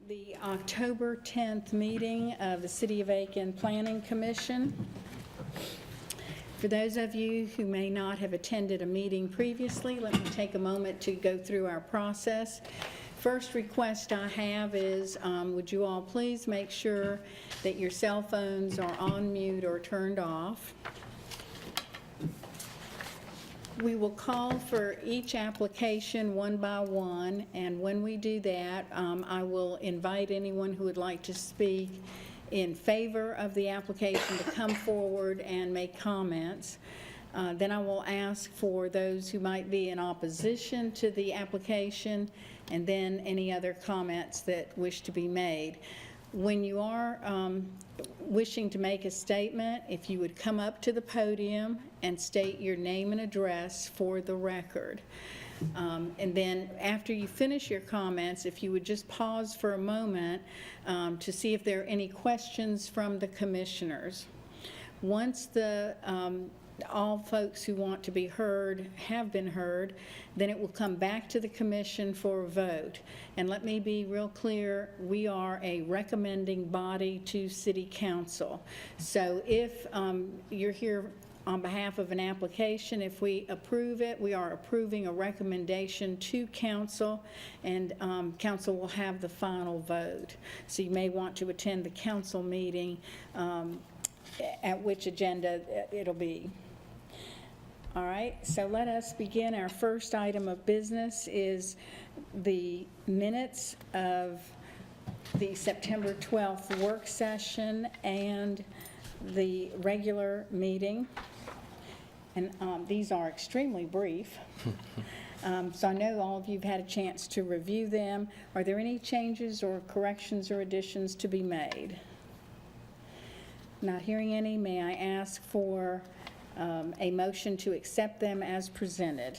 The October 10th meeting of the City of Aiken Planning Commission. For those of you who may not have attended a meeting previously, let me take a moment to go through our process. First request I have is, would you all please make sure that your cell phones are on mute or turned off. We will call for each application one by one, and when we do that, I will invite anyone who would like to speak in favor of the application to come forward and make comments. Then I will ask for those who might be in opposition to the application, and then any other comments that wish to be made. When you are wishing to make a statement, if you would come up to the podium and state your name and address for the record. And then after you finish your comments, if you would just pause for a moment to see if there are any questions from the commissioners. Once all folks who want to be heard have been heard, then it will come back to the commission for a vote. And let me be real clear, we are a recommending body to City Council. So if you're here on behalf of an application, if we approve it, we are approving a recommendation to council, and council will have the final vote. So you may want to attend the council meeting at which agenda it'll be. All right, so let us begin. Our first item of business is the minutes of the September 12th work session and the regular meeting. And these are extremely brief. So I know all of you have had a chance to review them. Are there any changes or corrections or additions to be made? Not hearing any, may I ask for a motion to accept them as presented?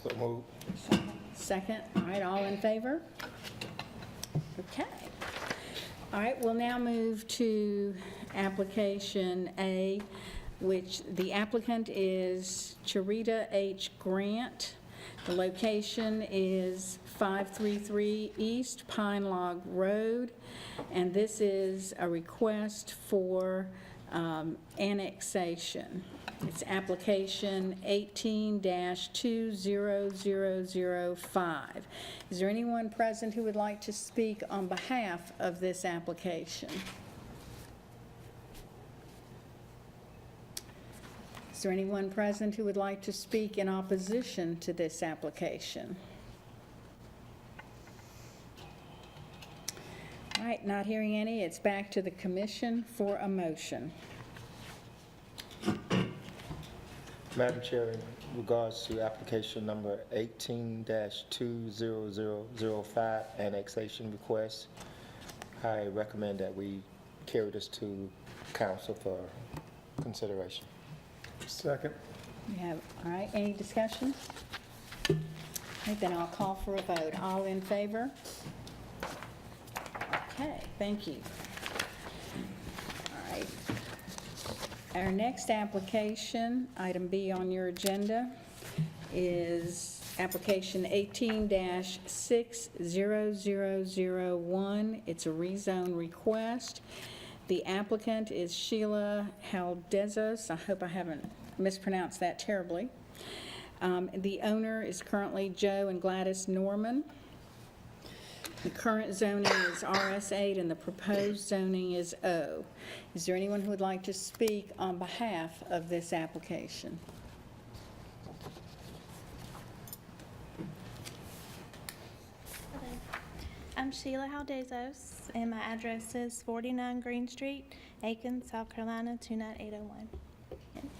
So moved. Second. All right, all in favor? Okay. All right, we'll now move to application A, which the applicant is Charita H. Grant. The location is 533 East Pine Log Road, and this is a request for annexation. It's application 18-20005. Is there anyone present who would like to speak on behalf of this application? Is there anyone present who would like to speak in opposition to this application? All right, not hearing any, it's back to the commission for a motion. Madam Chair, in regards to application number 18-20005, annexation request, I recommend that we carry this to council for consideration. Second. We have, all right, any discussion? All right, then I'll call for a vote. All in favor? Okay, thank you. All right. Our next application, item B on your agenda, is application 18-60001. It's a rezone request. The applicant is Sheila Haldezos. I hope I haven't mispronounced that terribly. The owner is currently Joe and Gladys Norman. The current zoning is RS8 and the proposed zoning is O. Is there anyone who would like to speak on behalf of this application? I'm Sheila Haldezos, and my address is 49 Green Street, Aiken, South Carolina, 29801.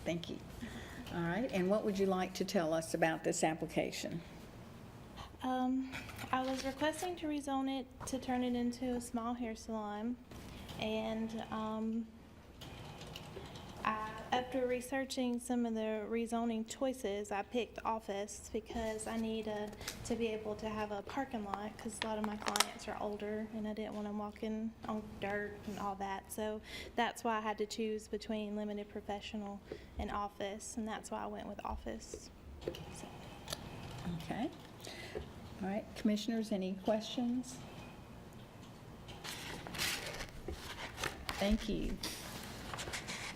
Thank you. All right, and what would you like to tell us about this application? I was requesting to rezone it to turn it into a small hair salon, and after researching some of the rezoning choices, I picked office because I need to be able to have a parking lot, because a lot of my clients are older and I didn't want them walking on dirt and all that. So that's why I had to choose between limited professional and office, and that's why I went with office. So. Okay. All right, commissioners, any questions? Thank you.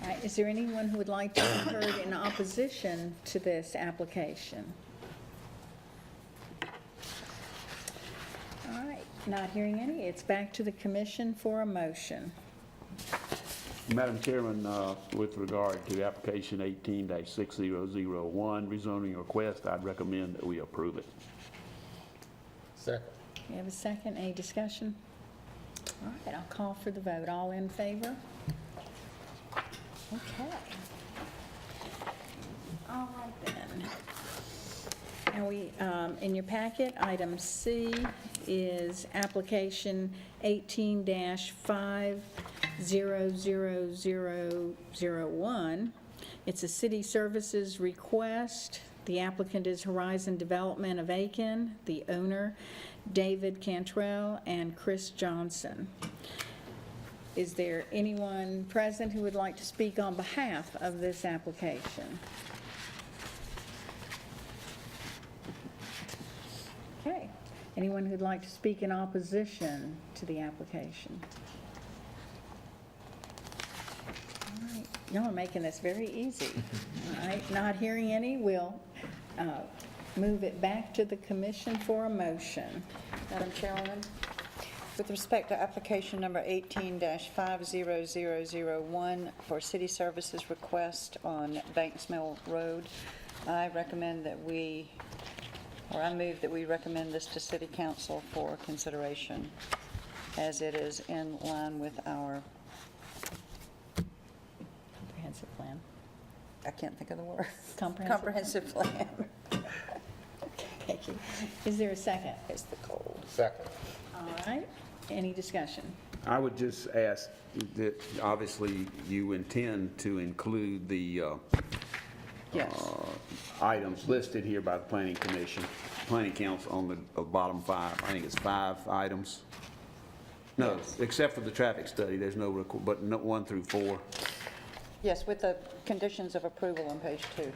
All right, is there anyone who would like to be heard in opposition to this application? All right, not hearing any, it's back to the commission for a motion. Madam Chairman, with regard to application 18-6001, rezoning request, I'd recommend that we approve it. Second. We have a second, any discussion? All right, I'll call for the vote. All in favor? Okay. All right then. Now in your packet, item C is application 18-500001. It's a city services request. The applicant is Horizon Development of Aiken, the owner, David Cantrell and Chris Johnson. Is there anyone present who would like to speak on behalf of this application? Okay. Anyone who'd like to speak in opposition to the application? All right. Y'all are making this very easy. All right. Not hearing any, we'll move it back to the commission for a motion. Madam Chairwoman, with respect to application number 18-50001 for city services request on Banks Mill Road, I recommend that I move that we recommend this to City Council for consideration, as it is in line with our, Comprehensive plan. I can't think of the word. Comprehensive Comprehensive plan. Thank you. Is there a second? It's the cold. Second. All right. Any discussion? I would just ask that, obviously, you intend to include the Yes. items listed here by the Planning Council on the bottom 5. I think it's 5 items. No, except for the traffic study, there's no, but no 1 through 4. Yes, with the conditions of approval on page 2.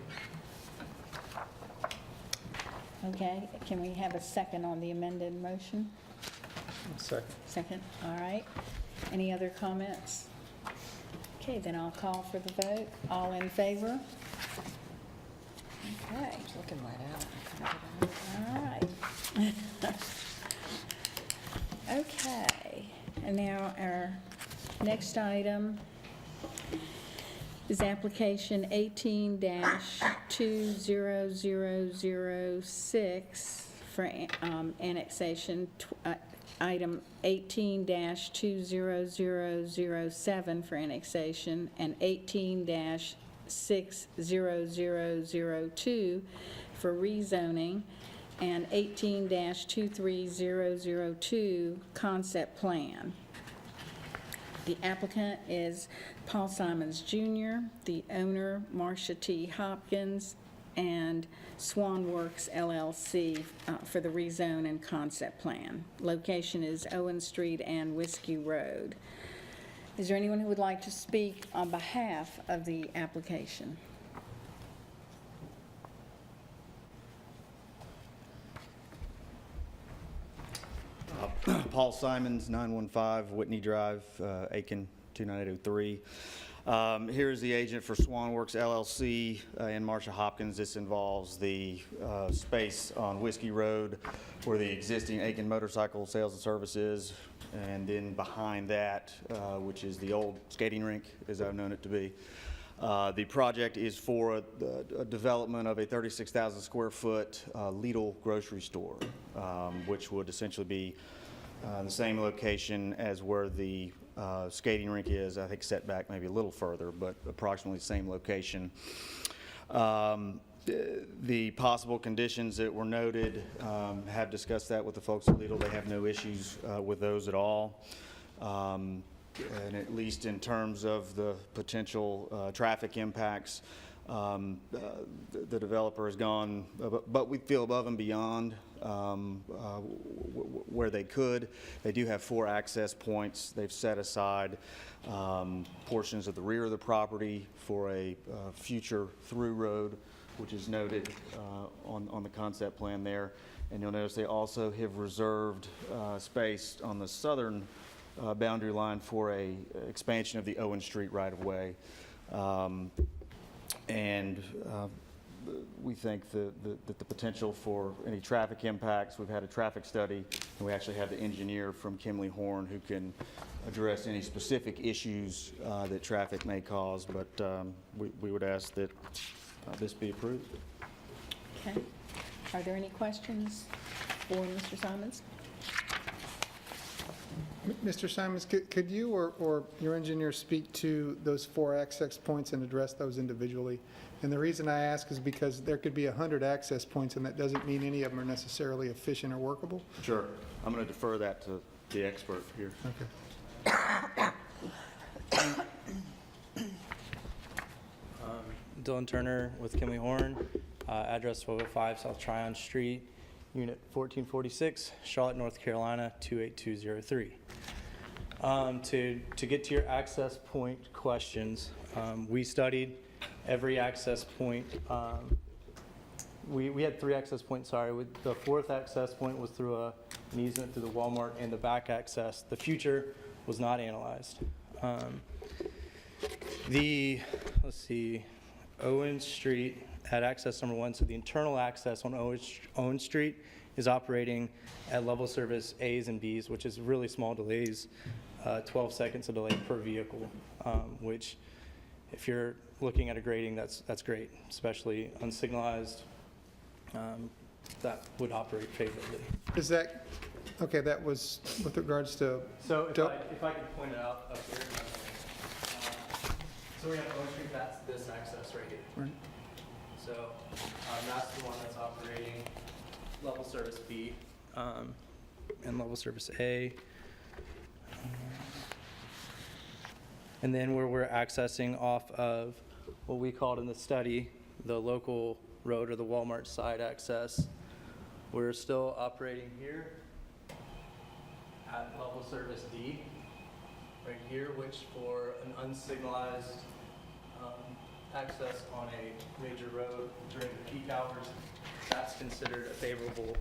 Okay. Can we have a second on the amended motion? Second. Second. All right. Any other comments? Okay, then I'll call for the vote. All in favor? Okay. It's looking right out. All right. Okay, and now our next item is application 18-20006 for annexation, item 18-20007 for annexation, and 18-60002 for rezoning, and 18-23002 concept plan. The applicant is Paul Simons Jr., the owner Marcia T. Hopkins, and Swanworks LLC for the rezone and concept plan. Location is Owen Street and Whiskey Road. Is there anyone who would like to speak on behalf of the application? Paul Simons, 915 Whitney Drive, Aiken, 29803. Here's the agent for Swanworks LLC and Marcia Hopkins. This involves the space on Whiskey Road where the existing Aiken motorcycle sales and service is, and then behind that, which is the old skating rink, as I've known it to be. The project is for a development of a 36,000 square foot Lidl grocery store, which would essentially be the same location as where the skating rink is. I think set back maybe a little further, but approximately the same location. The possible conditions that were noted, have discussed that with the folks at Lidl. They have no issues with those at all. And at least in terms of the potential traffic impacts, the developer has gone, but we feel above and beyond where they could. They do have 4 access points. They've set aside portions of the rear of the property for a future through road, which is noted on the concept plan there. And you'll notice they also have reserved space on the southern boundary line for a expansion of the Owen Street right-of-way. And we think that the potential for any traffic impacts, we've had a traffic study, and we actually have the engineer from Kimley Horn who can address any specific issues that traffic may cause, but we would ask that this be approved. Okay. Are there any questions for Mr. Simons? Mr. Simons, could you or your engineer speak to those 4 access points and address those individually? And the reason I ask is because there could be 100 access points, and that doesn't mean any of them are necessarily efficient or workable. Sure. I'm going to defer that to the expert here. Okay. Dylan Turner with Kimley Horn, address 1205 South Tryon Street, Unit 1446, Charlotte, North Carolina 28203. To get to your access point questions, we studied every access point. We had 3 access points, sorry. The 4th access point was through an easement through the Walmart and the back access. The future was not analyzed. Let's see, Owen Street at access number 1, so the internal access on Owen Street is operating at level service A's and B's, which is really small delays, 12 seconds of delay per vehicle, which if you're looking at a grading, that's great, especially unsignalized, that would operate favorably. Is that, okay, that was with regards to, So if I could point it out up here. So we have Owen Street, that's this access right here. right. So that's the one that's operating level service B and level service A. And then where we're accessing off of what we called in the study, the local road or the Walmart side access, we're still operating here at level service D, right here, which for an unsignalized access on a major road during the peak hours, that's considered a favorable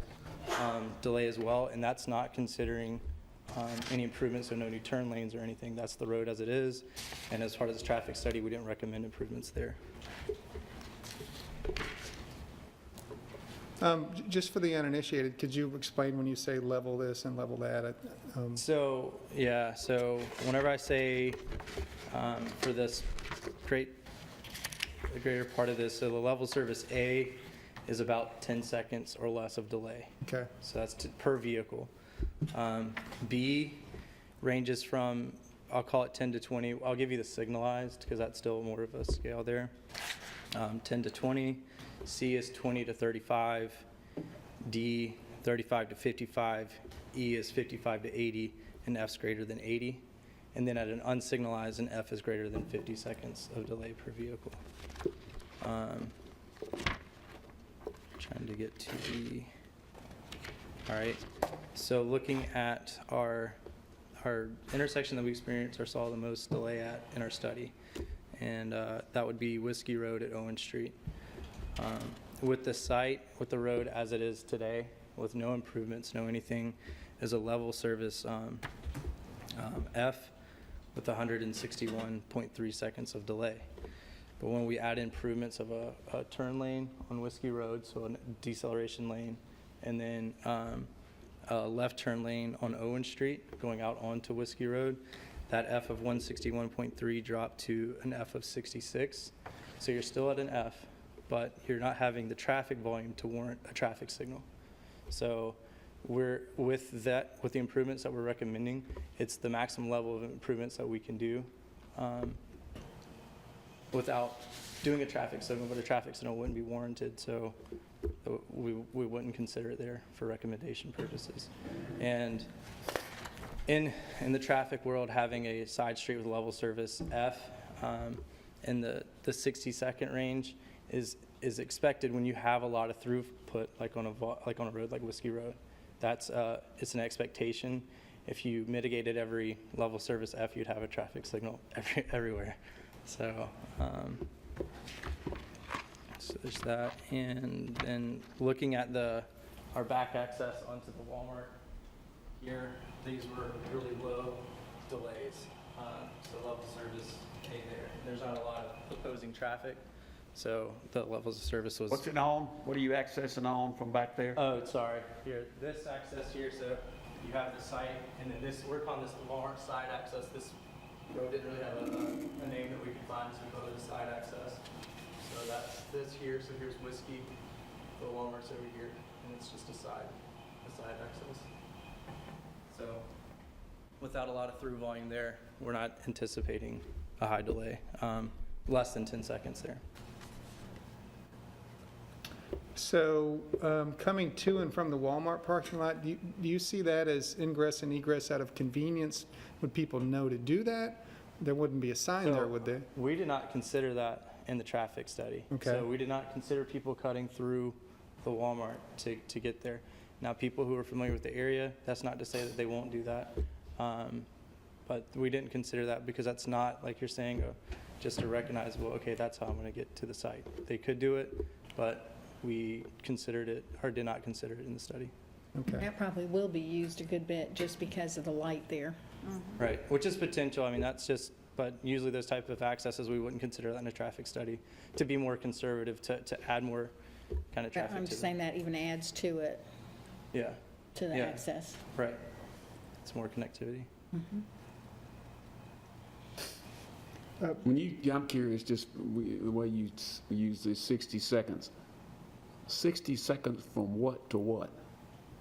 delay as well, and that's not considering any improvements, so no new turn lanes or anything. That's the road as it is, and as part of this traffic study, we didn't recommend improvements there. Just for the uninitiated, could you explain when you say level this and level that? So, yeah, so whenever I say for this the greater part of this, so the level service A is about 10 seconds or less of delay. Okay. So that's per vehicle. B ranges from, I'll call it 10 to 20. I'll give you the signalized because that's still more of a scale there. 10 to 20. C is 20 to 35. D, 35 to 55. E is 55 to 80. And F's greater than 80. And then at an unsignalized, an F is greater than 50 seconds of delay per vehicle. Trying to get to the, all right. So looking at our intersection that we experienced or saw the most delay at in our study, and that would be Whiskey Road at Owen Street. With the site, with the road as it is today, with no improvements, no anything, is a level service F with 161.3 seconds of delay. But when we add improvements of a turn lane on Whiskey Road, so a deceleration lane, and then a left turn lane on Owen Street going out onto Whiskey Road, that F of 161.3 dropped to an F of 66. So you're still at an F, but you're not having the traffic volume to warrant a traffic signal. So we're with the improvements that we're recommending, it's the maximum level of improvements that we can do without doing a traffic signal, but a traffic signal wouldn't be warranted, so we wouldn't consider it there for recommendation purposes. And in the traffic world, having a side street with level service F in the 60-second range is expected when you have a lot of throughput, like on a road like Whiskey Road. That's it's an expectation. If you mitigated every level service F, you'd have a traffic signal everywhere. So there's that, and then looking at our back access onto the Walmart here, these were really low delays. So level service, hey there. There's not a lot of opposing traffic, so the levels of service was. What's it on? What are you accessing on from back there? Oh, sorry. Here, this access here, so you have the site, and then this, we're calling this the Walmart side access. This road didn't really have a name that we could find, so we called it a side access. So that's this here, so here's Whiskey, the Walmart's over here, and it's just a side access. So without a lot of through volume there, we're not anticipating a high delay, less than 10 seconds there. So coming to and from the Walmart parking lot, do you see that as ingress and egress out of convenience? Would people know to do that? There wouldn't be a sign there, would there? We did not consider that in the traffic study. Okay. So we did not consider people cutting through the Walmart to get there. Now, people who are familiar with the area, that's not to say that they won't do that. But we didn't consider that because that's not, like you're saying, just a recognizable, okay, that's how I'm going to get to the site. They could do it, but we considered it, or did not consider it in the study. Okay. That probably will be used a good bit just because of the light there. Right, which is potential. I mean, that's just, but usually those type of accesses, we wouldn't consider that in a traffic study to be more conservative, to add more kind of traffic I'm to just them. saying that even adds to it, Yeah, to the Yeah. access. right. It's more connectivity. I'm curious, just the way you use the 60 seconds. 60 seconds from what to what?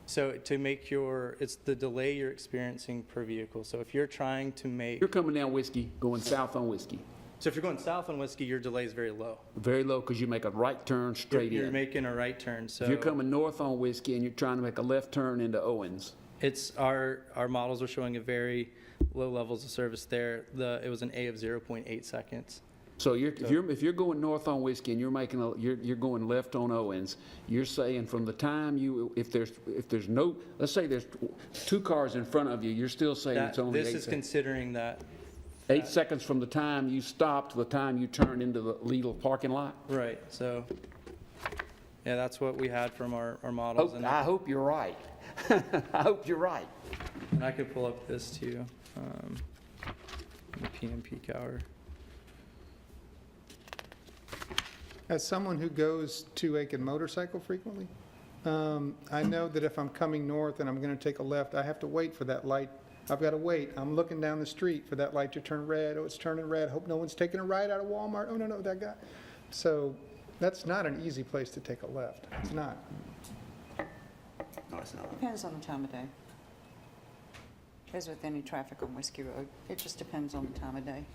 So to make it's the delay you're experiencing per vehicle. So if you're trying to make, You're coming down Whiskey, going south on Whiskey. so if you're going south on Whiskey, your delay is very low. Very low because you make a right turn straight You're in. making a right turn, so. If you're coming north on Whiskey and you're trying to make a left turn into Owens, It's, our models were showing a very low levels of service there. It was an A of 0.8 seconds. so if you're going north on Whiskey and you're going left on Owens, you're saying from the time if there's no, let's say there's 2 cars in front of you, you're still saying it's only 8 This is seconds. considering that, 8 seconds from the time you stop to the time you turn into the Lidl parking lot? right, so, yeah, that's what we had from our models. And I hope you're right. I hope you're right. and I could pull up this too, the PM peak hour. As someone who goes to Aiken motorcycle frequently, I know that if I'm coming north and I'm going to take a left, I have to wait for that light. I've got to wait. I'm looking down the street for that light to turn red. Oh, it's turning red. Hope no one's taking a ride out of Walmart. Oh, no, that guy. So that's not an easy place to take a left. It's not. No, it's not. Depends on the time of day. As with any traffic on Whiskey Road, it just depends on the time of day.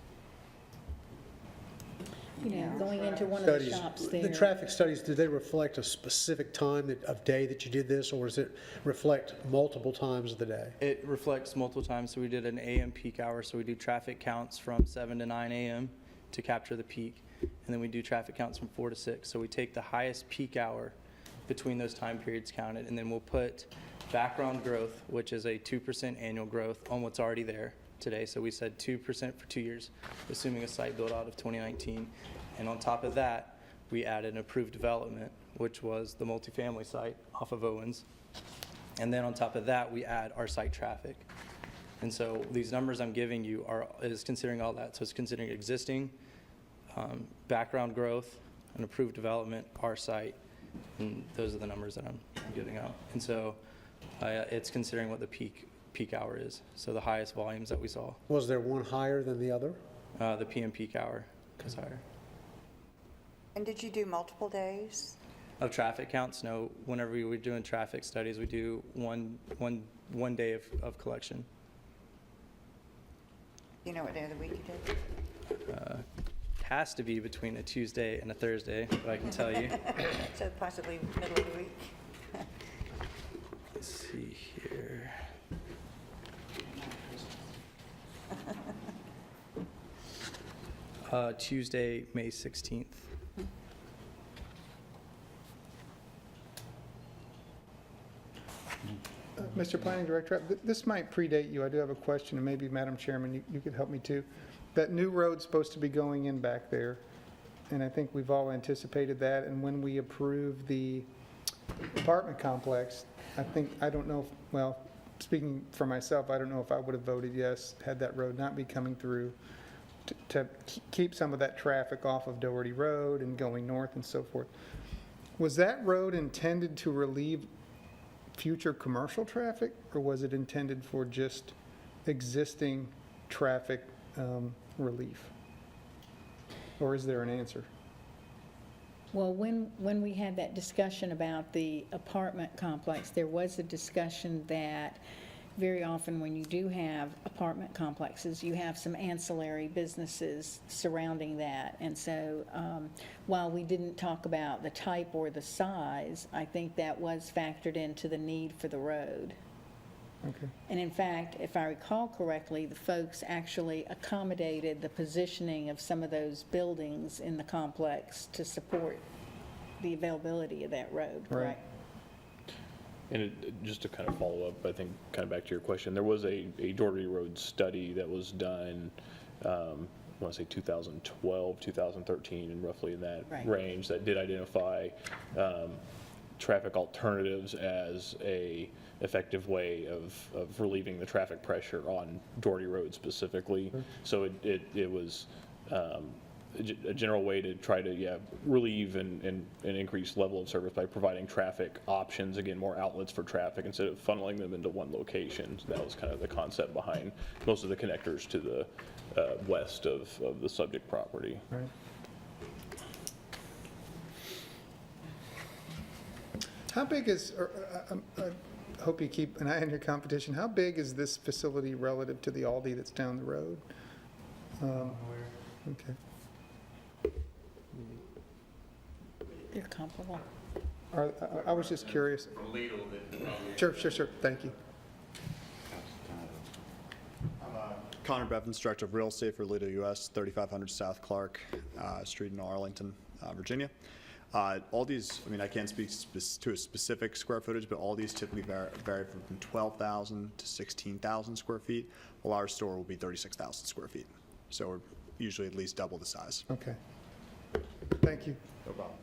You know, going into one of the Studies, shops there. the traffic studies, did they reflect a specific time of day that you did this, or does it reflect multiple times of the day? It reflects multiple times, so we did an AM peak hour, so we do traffic counts from 7 to 9 AM to capture the peak, and then we do traffic counts from 4 to 6. So we take the highest peak hour between those time periods counted, and then we'll put background growth, which is a 2% annual growth on what's already there today. So we said 2% for 2 years, assuming a site build out of 2019. And on top of that, we added an approved development, which was the multifamily site off of Owens. And then on top of that, we add our site traffic. And so these numbers I'm giving you is considering all that. So it's considering existing, background growth, an approved development, our site, and those are the numbers that I'm giving out. And so it's considering what the peak hour is. So the highest volumes that we saw. Was there one higher than the other? The PM peak hour is higher. And did you do multiple days? Of traffic counts, no. Whenever we were doing traffic studies, we do one day of collection. You know what day of the week you did? Has to be between a Tuesday and a Thursday, but I can tell you. So possibly middle of the week? Let's see here. Tuesday, May 16th. Mr. Planning Director, this might predate you. I do have a question, and maybe, Madam Chairman, you could help me too. That new road's supposed to be going in back there, and I think we've all anticipated that. And when we approve the apartment complex, I don't know, speaking for myself, I don't know if I would have voted yes had that road not be coming through to keep some of that traffic off of Doherty Road and going north and so forth. Was that road intended to relieve future commercial traffic, or was it intended for just existing traffic relief? Or is there an answer? Well, when we had that discussion about the apartment complex, there was a discussion that very often when you do have apartment complexes, you have some ancillary businesses surrounding that. And so while we didn't talk about the type or the size, I think that was factored into the need for the road. Okay. And in fact, if I recall correctly, the folks actually accommodated the positioning of some of those buildings in the complex to support the availability of that road, Right. correct? And just to kind of follow up, I think, kind of back to your question, there was a Doherty Road study that was done, I want to say 2012, 2013, and roughly in that Right. range, that did identify traffic alternatives as a effective way of relieving the traffic pressure on Doherty Road specifically. So it was a general way to try to, relieve and increase level of service by providing traffic options, again, more outlets for traffic instead of funneling them into one location. So that was kind of the concept behind most of the connectors to the west of the subject property. Right. How big is, I hope you keep an eye on your competition, how big is this facility relative to the Aldi that's down the road? Okay. They're comparable. I was just curious. Sure, thank you. Connor Bevins, Director of Real Estate for Lido US, 3500 South Clark Street in Arlington, Virginia. All these, I mean, I can't speak to a specific square footage, but all these typically vary from 12,000 to 16,000 square feet, while our store will be 36,000 square feet. So we're usually at least double the size. Okay. Thank you. No problem.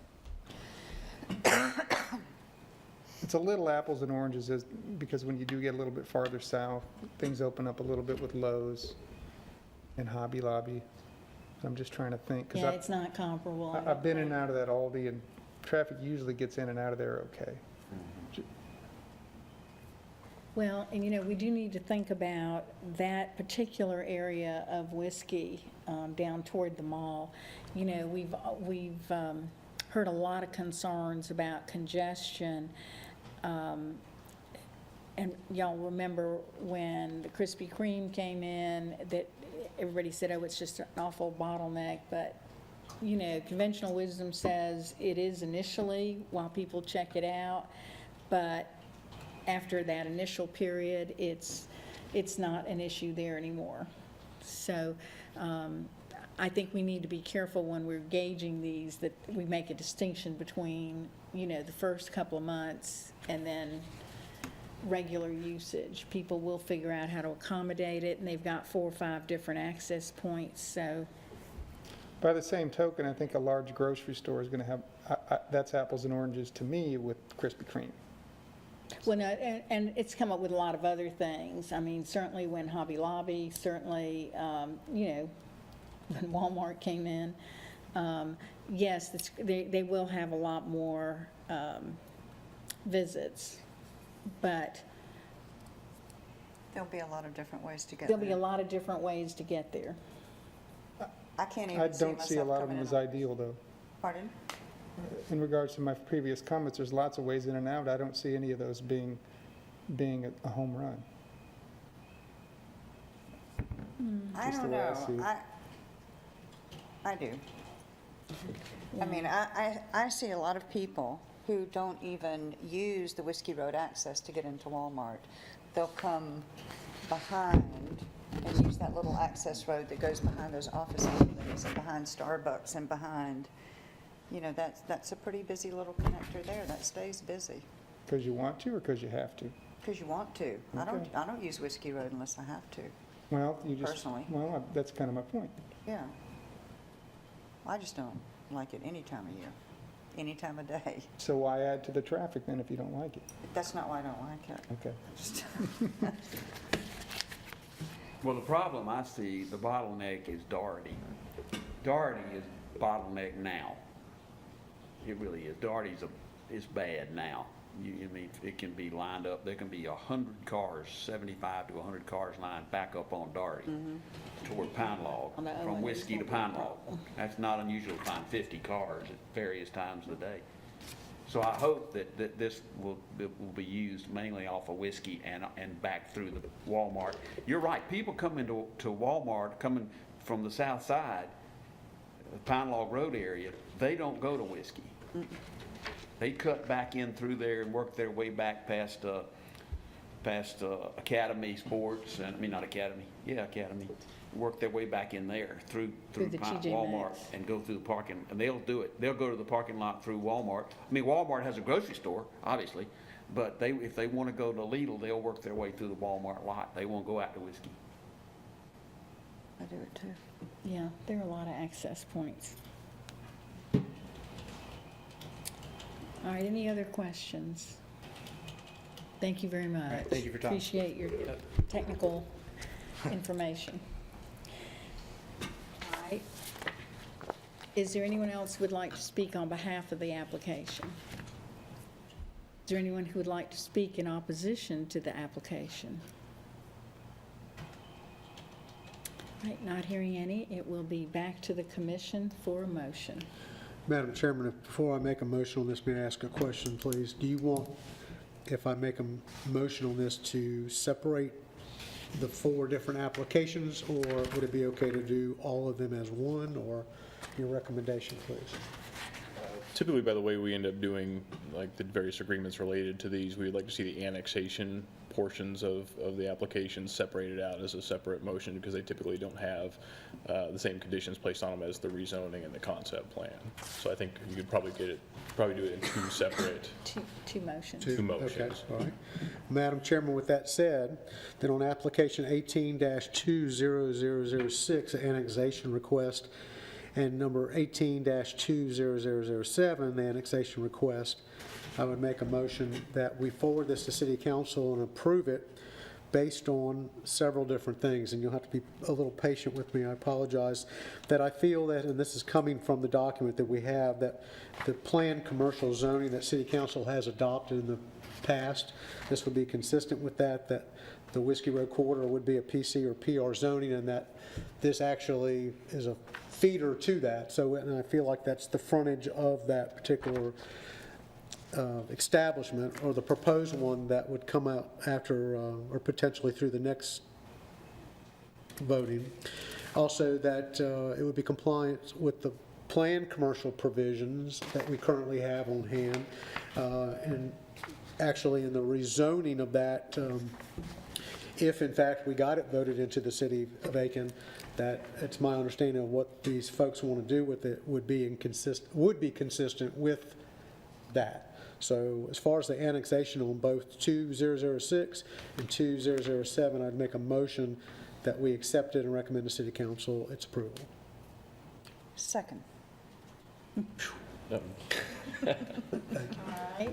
It's a little apples and oranges because when you do get a little bit farther south, things open up a little bit with Lowe's and Hobby Lobby. I'm just trying to think. 'Cause Yeah, it's not comparable. I I've don't been in think. and out of that Aldi, and traffic usually gets in and out of there okay. Well, and we do need to think about that particular area of Whiskey down toward the mall. We've heard a lot of concerns about congestion. And y'all remember when the Krispy Kreme came in, that everybody said, oh, it's just an awful bottleneck. But, conventional wisdom says it is initially while people check it out. But after that initial period, it's not an issue there anymore. So I think we need to be careful when we're gauging these, that we make a distinction between, the first couple of months and then regular usage. People will figure out how to accommodate it, and they've got 4 or 5 different access points, so. By the same token, I think a large grocery store is going to have, that's apples and oranges to me with Krispy Kreme. Well, no, and it's come up with a lot of other things. I mean, certainly when Hobby Lobby, certainly, when Walmart came in, yes, they will have a lot more visits, but There'll be a lot of different ways to get there'll be a there. lot of different ways to get there. I can't I even see don't see a myself lot of coming them in as on. ideal, though. Pardon? In regards to my previous comments, there's lots of ways in and out. I don't see any of those being a home run. I Just don't the way I know. see it. I do. I mean, I see a lot of people who don't even use the Whiskey Road access to get into Walmart. They'll come behind and use that little access road that goes behind those office buildings and behind Starbucks and behind, that's a pretty busy little connector there. That stays busy. Because you want to or because you have to? Because you want to. Okay. I don't use Whiskey Road unless I have to. Well, you just. Personally. Well, that's kind of my point. Yeah. I just don't like it any time of year. any time of day. So why add to the traffic then if you don't like it? That's not why I don't like it. Okay. Well, the problem I see, the bottleneck is Doherty. Doherty is bottleneck now. It really is. Doherty's is bad now. I mean, it can be lined up, there can be 100 cars, 75 to 100 cars lined back up on Doherty toward Pine Log, On the from Owens, Whiskey to it's Pine not Log. That's not unusual to find 50 cars at various times of the day. So I hope that this will be used mainly off of Whiskey and back through the Walmart. You're right, people coming to Walmart, coming from the south side, Pine Log Road area, they don't go to Whiskey. They cut back in through there and work their way back past Academy Sports, and I mean, not Academy, yeah, Academy. Work their way back in there through Through the TJ Walmart Maxx. and go through the parking, and they'll do it. They'll go to the parking lot through Walmart. I mean, Walmart has a grocery store, obviously, but if they want to go to Lidl, they'll work their way through the Walmart lot. They won't go out to Whiskey. I do it too. Yeah, there are a lot of access points. All right, any other questions? Thank you very much. thank you for your time. Appreciate your technical information. All right. Is there anyone else who would like to speak on behalf of the application? Is there anyone who would like to speak in opposition to the application? All right, not hearing any, it will be back to the commission for a motion. Madam Chairman, before I make a motion on this, may I ask a question, please? Do you want, if I make a motion on this, to separate the 4 different applications, or would it be okay to do all of them as one, or your recommendation, please? Typically, by the way we end up doing, like, the various agreements related to these, we would like to see the annexation portions of the application separated out as a separate motion, because they typically don't have the same conditions placed on them as the rezoning and the concept plan. So I think you could probably do it in 2 separate. Two motions. Two motions. Okay, all right. Madam Chairman, with that said, then on application 18-20006, annexation request, and number 18-20007, the annexation request, I would make a motion that we forward this to City Council and approve it based on several different things, and you'll have to be a little patient with me, I apologize, that I feel that, and this is coming from the document that we have, that the planned commercial zoning that City Council has adopted in the past, this would be consistent with that the Whiskey Road corridor would be a PC or PR zoning, and that this actually is a feeder to that. So, and I feel like that's the frontage of that particular establishment, or the proposed one that would come out after, or potentially through the next voting. Also, that it would be compliant with the planned commercial provisions that we currently have on hand, and actually in the rezoning of that, if in fact we got it voted into the city of Aiken, that it's my understanding of what these folks want to do with it would be consistent with that. So as far as the annexation on both 2006 and 2007, I'd make a motion that we accept it and recommend to City Council its approval. Second. All right.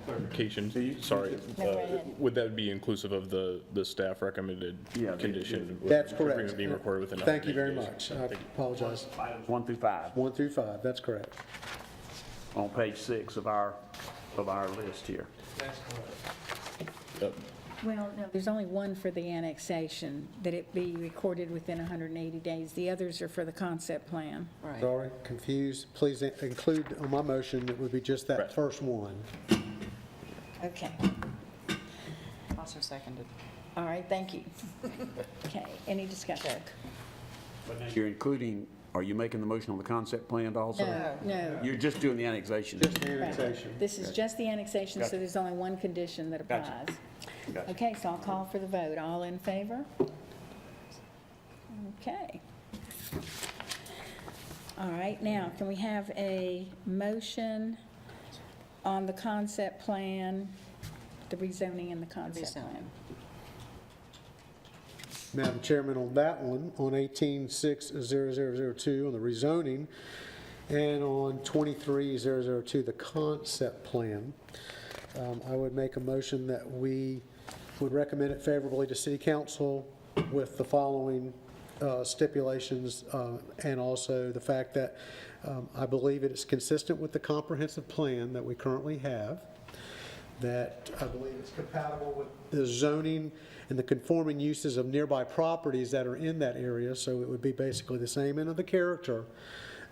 Clarification, sorry, No, go ahead. would that be inclusive of the staff recommended Yeah, condition? with That's the correct. agreement being recorded within Thank you 180 very days? much. I apologize. Items 1 through 5 1 through 5, that's correct. on page 6 of our list here. Well, no, there's only one for the annexation, that it be recorded within 180 days. The others are for the concept plan. Right. Sorry, confused. Please include on my motion, it would be just that Right. first one. Okay. Also seconded. All right, thank you. Okay, any discussion? You're including, are you making the motion on the concept plan also? No. You're just doing the annexation? Just the annexation. This is just the annexation, so Gotcha. there's only one condition that Gotcha. applies. Gotcha. Okay, so I'll call for the vote. All in favor? Okay. All right, now, can we have a motion on the concept plan, the rezoning and the concept Rezoning. plan? Madam Chairman, on that one, on 18-60002, on the rezoning, And on 23002, the concept plan, I would make a motion that we would recommend it favorably to City Council with the following stipulations, and also the fact that I believe it is consistent with the comprehensive plan that we currently have, that I believe it's compatible with the zoning and the conforming uses of nearby properties that are in that area, so it would be basically the same, and of the character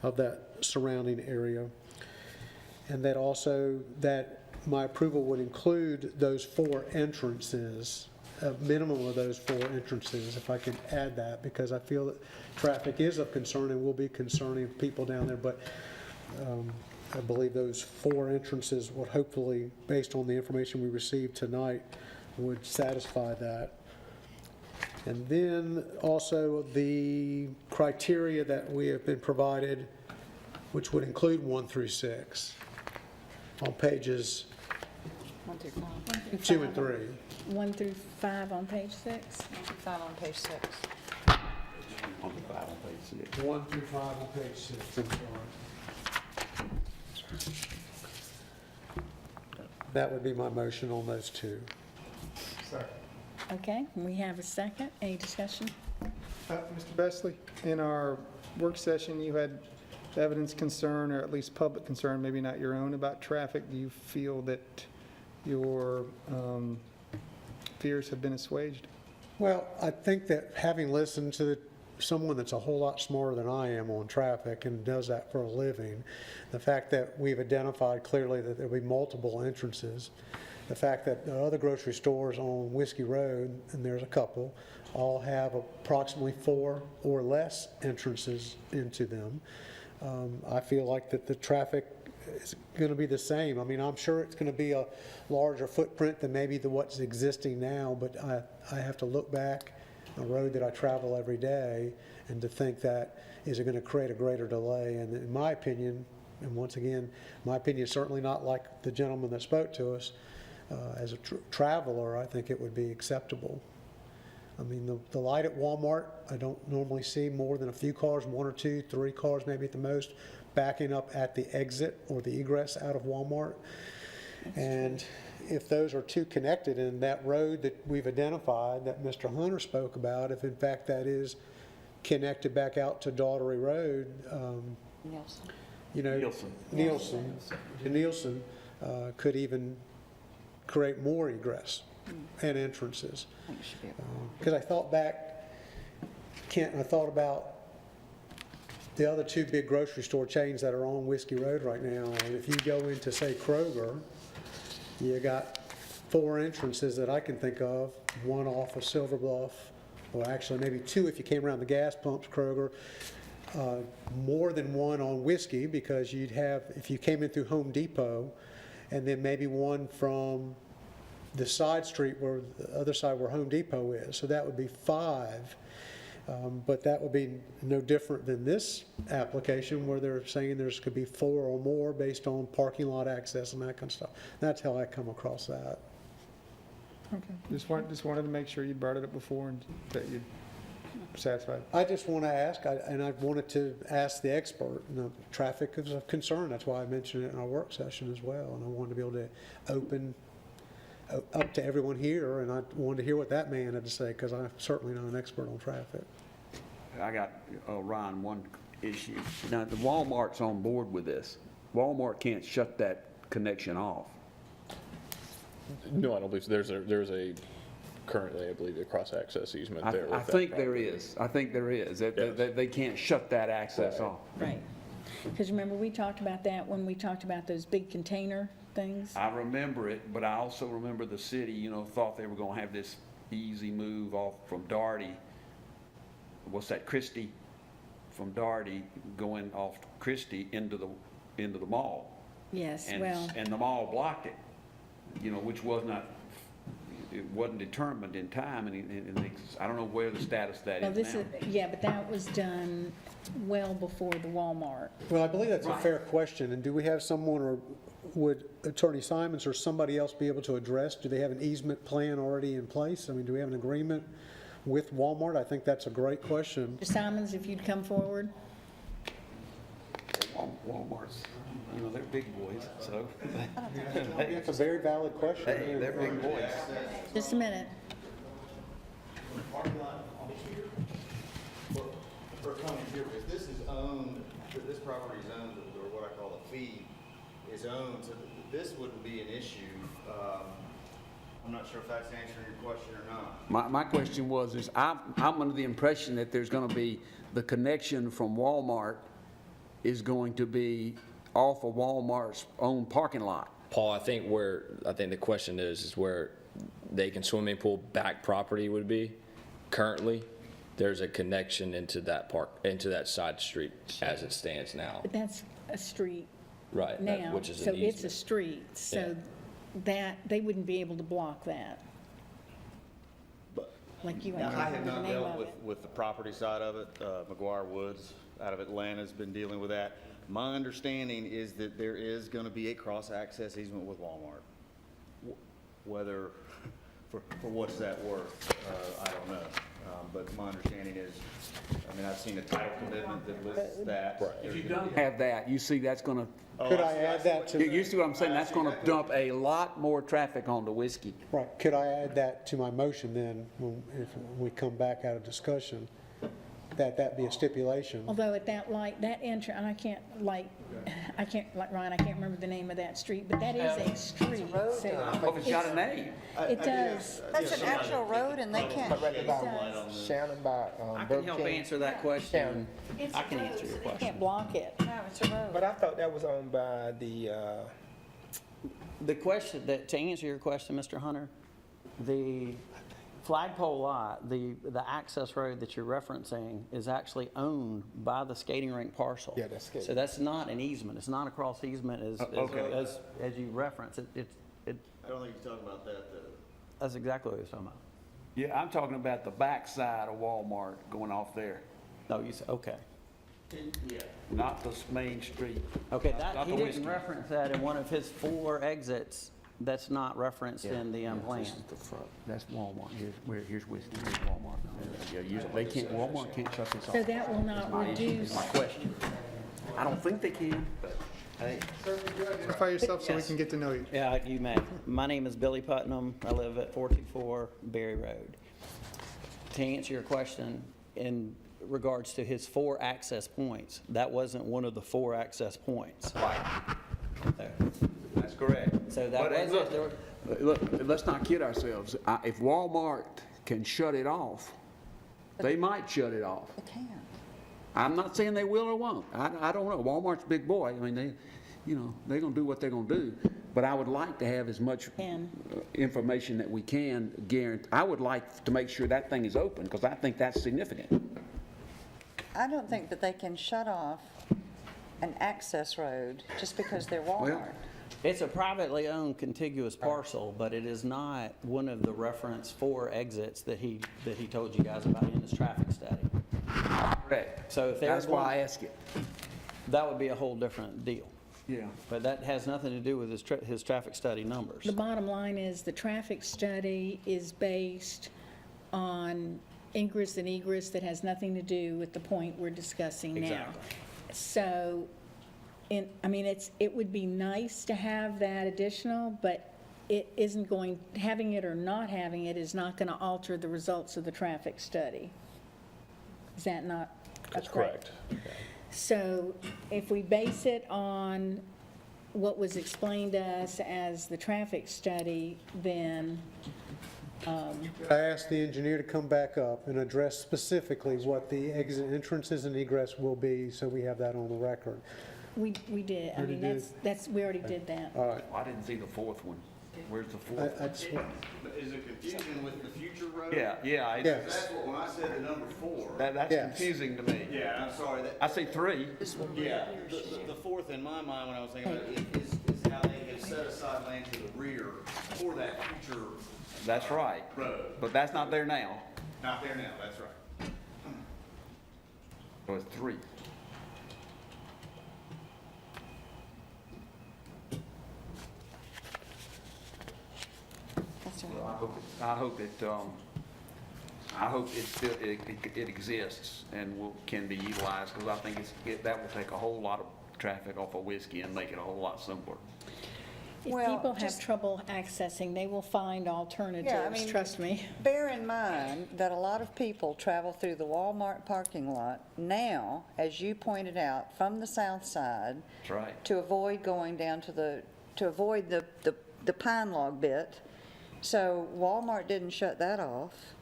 of that surrounding area. And that also, that my approval would include those 4 entrances, a minimum of those 4 entrances, if I could add that, because I feel that traffic is of concern and will be concerning people down there, but I believe those 4 entrances would hopefully, based on the information we received tonight, would satisfy that. And then also the criteria that we have been provided, which would include 1 through 6, on pages 1 through 5. 2 and 3. 1 through 5 on page 6. 1 through 5 on page 6. On the 5 on page 6. 1 through 5 on page 6, I'm sorry. That would be my motion on those 2. Okay, we have a second. Any discussion? Mr. Bestley, in our work session, you had evidence concern, or at least public concern, maybe not your own, about traffic. Do you feel that your fears have been assuaged? Well, I think that having listened to someone that's a whole lot smarter than I am on traffic and does that for a living, the fact that we've identified clearly that there'll be multiple entrances, the fact that the other grocery stores on Whiskey Road, and there's a couple, all have approximately 4 or less entrances into them. I feel like that the traffic is going to be the same. I mean, I'm sure it's going to be a larger footprint than maybe what's existing now, but I have to look back a road that I travel every day and to think that is it going to create a greater delay. And in my opinion, and once again, my opinion is certainly not like the gentleman that spoke to us. As a traveler, I think it would be acceptable. I mean, the light at Walmart, I don't normally see more than a few cars, 1 or 2, 3 cars maybe at the most, backing up at the exit or the egress out of Walmart. And if those are 2 connected in that road that we've identified that Mr. Hunter spoke about, if in fact that is connected back out to Daughtery Road, Nielsen. you know, Nielsen could even create more egress and entrances. I think it should be Because I thought back, Kent, and I thought about the other 2 big grocery store chains that are on Whiskey Road right now. And if you go into, say, Kroger, you got 4 entrances that I can think of, 1 off of Silver Bluff, or actually maybe 2 if you came around the gas pumps, Kroger, more than 1 on Whiskey, because you'd have, if you came in through Home Depot, and then maybe 1 from the side street where the other side where Home Depot is. So that would be 5. But that would be no different than this application where they're saying there's could be 4 or more based on parking lot access and that kind of stuff. That's how I come across that. Okay. Just wanted to make sure you brought it up before and that you're satisfied. I just want to ask, and I wanted to ask the expert, traffic is a concern. That's why I mentioned it in our work session as well. And I wanted to be able to open up to everyone here, and I wanted to hear what that man had to say, because I'm certainly not an expert on traffic. I got, Ryan, one issue. Now, the Walmart's on board with this. Walmart can't shut that connection off. No, I don't believe so. There's a currently, I believe, a cross-access easement there. I think there is. I think there is. They can't shut that access off. Right. Because remember, we talked about that when we talked about those big container things? I remember it, but I also remember the city, thought they were going to have this easy move off from Daugherty. What's that, Christie? From Daugherty going off Christie into the mall. Yes, And well, the mall blocked it, which it wasn't determined in time, and I don't know where the status of that well, is now. yeah, but that was done well before the Walmart. Well, I believe that's a fair question. And do we have someone, or would Attorney Simons or somebody else be able to address? Do they have an easement plan already in place? I mean, do we have an agreement with Walmart? I think that's a great question. Mr. Simons, if you'd come forward. Walmart's, you know, they're big boys, so. That's a very valid question. Hey, they're big boys. Just a minute. Parking lot for coming here, if this is owned, this property is owned, or what I call a fee, is owned, so this wouldn't be an issue. I'm not sure if that's answering your question or not. My question was, I'm under the impression that there's gonna be, the connection from Walmart is going to be off of Walmart's own parking lot. Paul, I think the question is where the Aiken swimming pool back property would be currently. There's a connection into that side street as it stands now. But that's a street Right, now, which is so an it's a easement. street, so that, they wouldn't be able to block that. Like you Now, ain't I have remember the not name dealt of it. with the property side of it. McGuire Woods out of Atlanta has been dealing with that. My understanding is that there is going to be a cross-access easement with Walmart. Whether, for what's that worth, I don't know. But my understanding is, I mean, I've seen a title commitment that lists that. If you don't have that, you see that's gonna, Could I add that to? you see what I'm saying? That's gonna dump a lot more traffic onto Whiskey. Right, could I add that to my motion then, if we come back out of discussion, that be a stipulation? Although at that light, that entrance, and I can't, like Ryan, I can't remember the name of that street, but that is a street. So Oh, it's got a name. it does. That's an actual road, and they can't. Shannon by I can Burger help King. answer that question. It's I can a road, answer your so they question. can't block it. No, it's a road. But I thought that was owned by the, The question, to answer your question, Mr. Hunter, the flagpole lot, the access road that you're referencing is actually owned by the skating rink parcel. Yeah, that's skating. So that's not an easement. It's not a cross easement as you reference. It, I don't think you're talking about that, though. that's exactly what you're talking about. Yeah, I'm talking about the backside of Walmart going off there, No, you said, okay. not the main street. Okay, Not that, he the didn't Whiskey. reference that in one of his 4 exits. That's not referenced in the plan. The front, that's Walmart, here's Whiskey, here's Walmart. Yeah, they can't, Walmart can't shut this off. So that will not reduce, My question. I don't think they can, but hey. Identify yourself so we can get to know you. Yeah, you may. My name is Billy Putnam. I live at 424 Berry Road. To answer your question, in regards to his 4 access points, that wasn't one of the 4 access points. That's correct. So that But, wasn't, look, let's not kid ourselves. If Walmart can shut it off, they might shut it off. They can. I'm not saying they will or won't. I don't know. Walmart's a big boy. I mean, they're gonna do what they're gonna do. But I would like to have as much information that we can guarantee. I would like to make sure that thing is open, because I think that's significant. I don't think that they can shut off an access road just because they're Walmart. it's a privately owned contiguous parcel, but it is not one of the reference 4 exits that he told you guys about in his traffic study. Correct. So if they're That's why I going, ask it. that would be a whole different deal. Yeah. But that has nothing to do with his traffic study numbers. the bottom line is the traffic study is based on ingress and egress that has nothing to do with the point we're discussing now. Exactly. So, it would be nice to have that additional, but it isn't going, having it or not having it is not going to alter the results of the traffic study. Is that not correct? So if we base it on what was explained to us as the traffic study, then I asked the engineer to come back up and address specifically what the exit entrances and egress will be, so we have that on the record. we did. I mean, we already did that. All right. I didn't see the 4th one. Where's the 4th? I just want- Is it confusion with the future road? Yeah. Yes. That's what, when I said the number 4. That's Yes. confusing to me. Yeah, I'm sorry. I see 3. Yeah, the 4th in my mind when I was thinking about it is how they have set aside land to the rear for that future That's right. road. But that's not there now. Not there now, that's right. So it's 3. That's all Well, right. I hope it still, it exists and can be utilized, because I think that will take a whole lot of traffic off of Whiskey and make it a whole lot simpler. If Well, people have just- trouble accessing, they will find alternatives, mean, trust me. Bear in mind that a lot of people travel through the Walmart parking lot now, as you pointed out, from the south side That's right. to avoid going down to avoid the pine log bit. So Walmart didn't shut that off.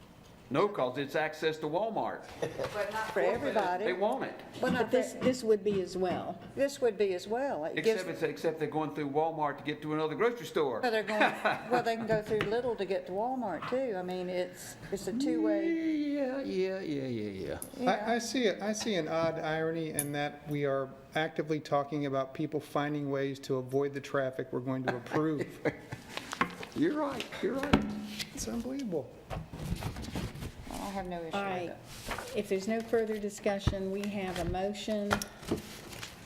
No, because it's access to Walmart. But not for everybody. They want it. Well, But not this would be as well. this would be as well. It gives- Except they're going through Walmart to get to another grocery store. Well, they're going, well, they can go through Little to get to Walmart too. I mean, it's a two-way. Yeah. I see an odd irony in that we are actively talking about people finding ways to avoid the traffic we're going to approve. You're right. It's unbelievable. I have no issue All with right, it. if there's no further discussion, we have a motion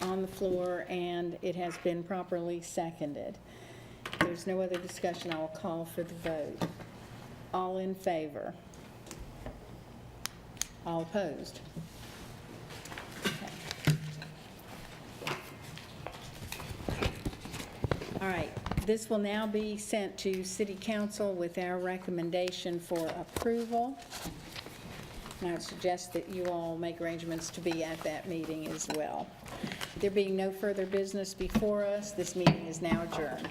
on the floor, and it has been properly seconded. If there's no other discussion, I will call for the vote. All in favor? All opposed? Okay. All right, this will now be sent to City Council with our recommendation for approval. And I would suggest that you all make arrangements to be at that meeting as well. There being no further business before us, this meeting is now adjourned.